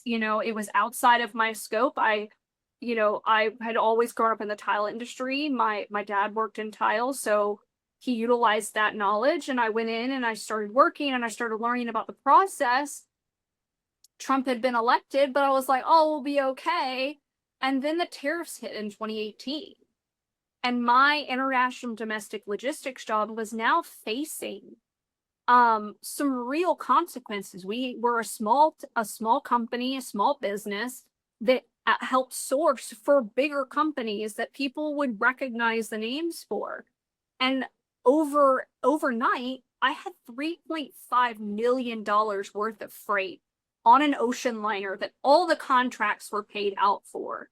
it was outside of my scope. I had always grown up in the tile industry. My dad worked in tile, so he utilized that knowledge, and I went in and I started working and I started learning about the process. Trump had been elected, but I was like, oh, we'll be okay. And then the tariffs hit in 2018. And my international domestic logistics job was now facing some real consequences. We were a small company, a small business that helped source for bigger companies that people would recognize the names for. And overnight, I had $3.5 million worth of freight on an ocean liner that all the contracts were paid out for.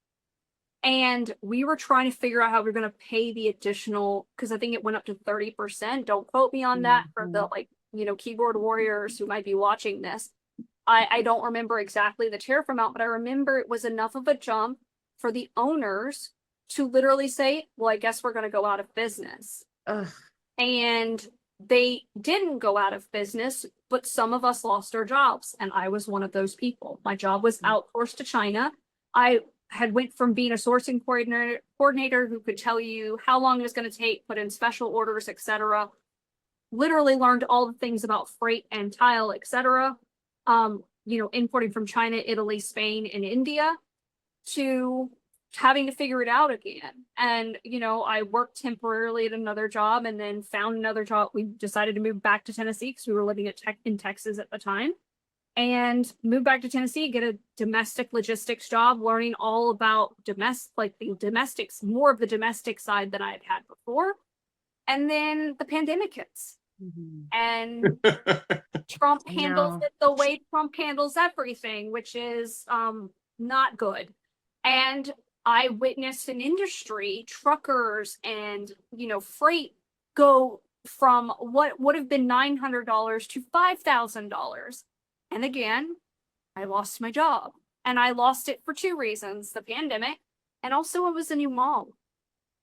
And we were trying to figure out how we are going to pay the additional, because I think it went up to 30%. Don't quote me on that for the keyboard warriors who might be watching this. I don't remember exactly the tariff amount, but I remember it was enough of a jump for the owners to literally say, well, I guess we're going to go out of business. Ugh. And they didn't go out of business, but some of us lost our jobs. And I was one of those people. My job was outsourced to China. I had went from being a sourcing coordinator who could tell you how long it was going to take, put in special orders, etc. Literally learned all the things about freight and tile, etc. Importing from China, Italy, Spain, and India, to having to figure it out again. And, I worked temporarily at another job and then found another job. We decided to move back to Tennessee because we were living in Texas at the time. And moved back to Tennessee, get a domestic logistics job, learning all about more of the domestic side than I had before. And then the pandemic hits. Mm-hmm. And Trump handles it the way Trump handles everything, which is not good. And I witnessed an industry, truckers and, freight, go from what would have been $900 to $5,000. And again, I lost my job. And I lost it for two reasons: the pandemic, and also I was a new mom.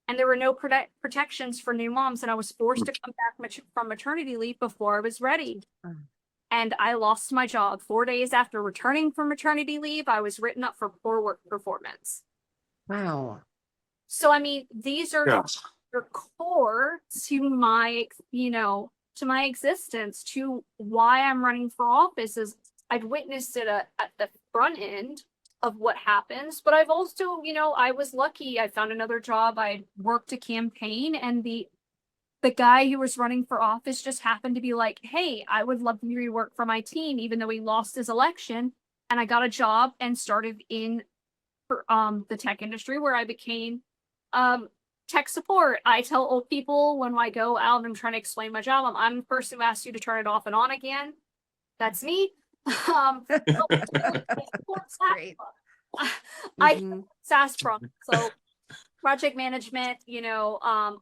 And there were no protections for new moms, and I was forced to come back from maternity leave before I was ready. And I lost my job. 4 days after returning from maternity leave, I was written up for poor work performance. Wow. So, I mean, these are your core to my, to my existence, to why I'm running for office. Is I've witnessed it at the front end of what happens, but I've also, I was lucky. I found another job. I worked a campaign, and the guy who was running for office just happened to be like, hey, I would love you to work for my team, even though he lost his election. And I got a job and started in the tech industry, where I became tech support. I tell old people when I go out and I'm trying to explain my job, I'm the person who asks you to turn it off and on again. That's me. Great. I SaaS product. So project management,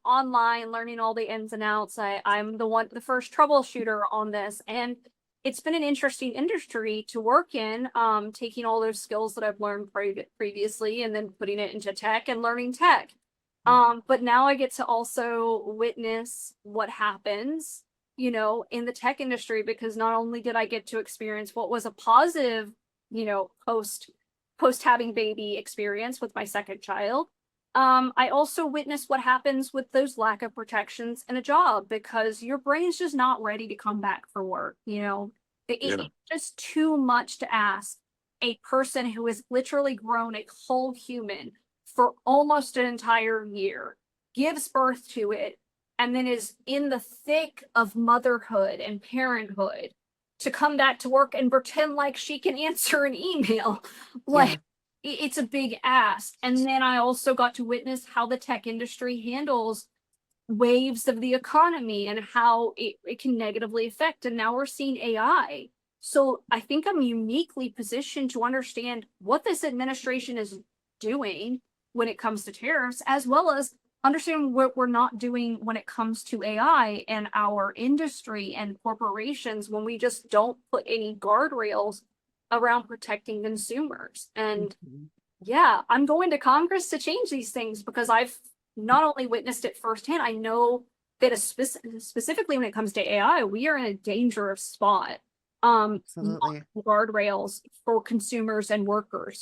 online, learning all the ins and outs. I'm the first troubleshooter on this. And it's been an interesting industry to work in, taking all those skills that I've learned previously and then putting it into tech and learning tech. But now I get to also witness what happens, in the tech industry, because not only did I get to experience what was a positive, post having baby experience with my second child, I also witnessed what happens with those lack of protections in a job, because your brain's just not ready to come back for work. It's just too much to ask a person who has literally grown a whole human for almost an entire year, gives birth to it, and then is in the thick of motherhood and parenthood, to come back to work and pretend like she can answer an email. It's a big ask. And then I also got to witness how the tech industry handles waves of the economy and how it can negatively affect. And now we're seeing AI. So I think I'm uniquely positioned to understand what this administration is doing when it comes to tariffs, as well as understand what we're not doing when it comes to AI and our industry and corporations, when we just don't put any guardrails around protecting consumers. And I'm going to Congress to change these things, because I've not only witnessed it firsthand, I know that specifically when it comes to AI, we are in a dangerous spot. not Absolutely. guardrails for consumers and workers.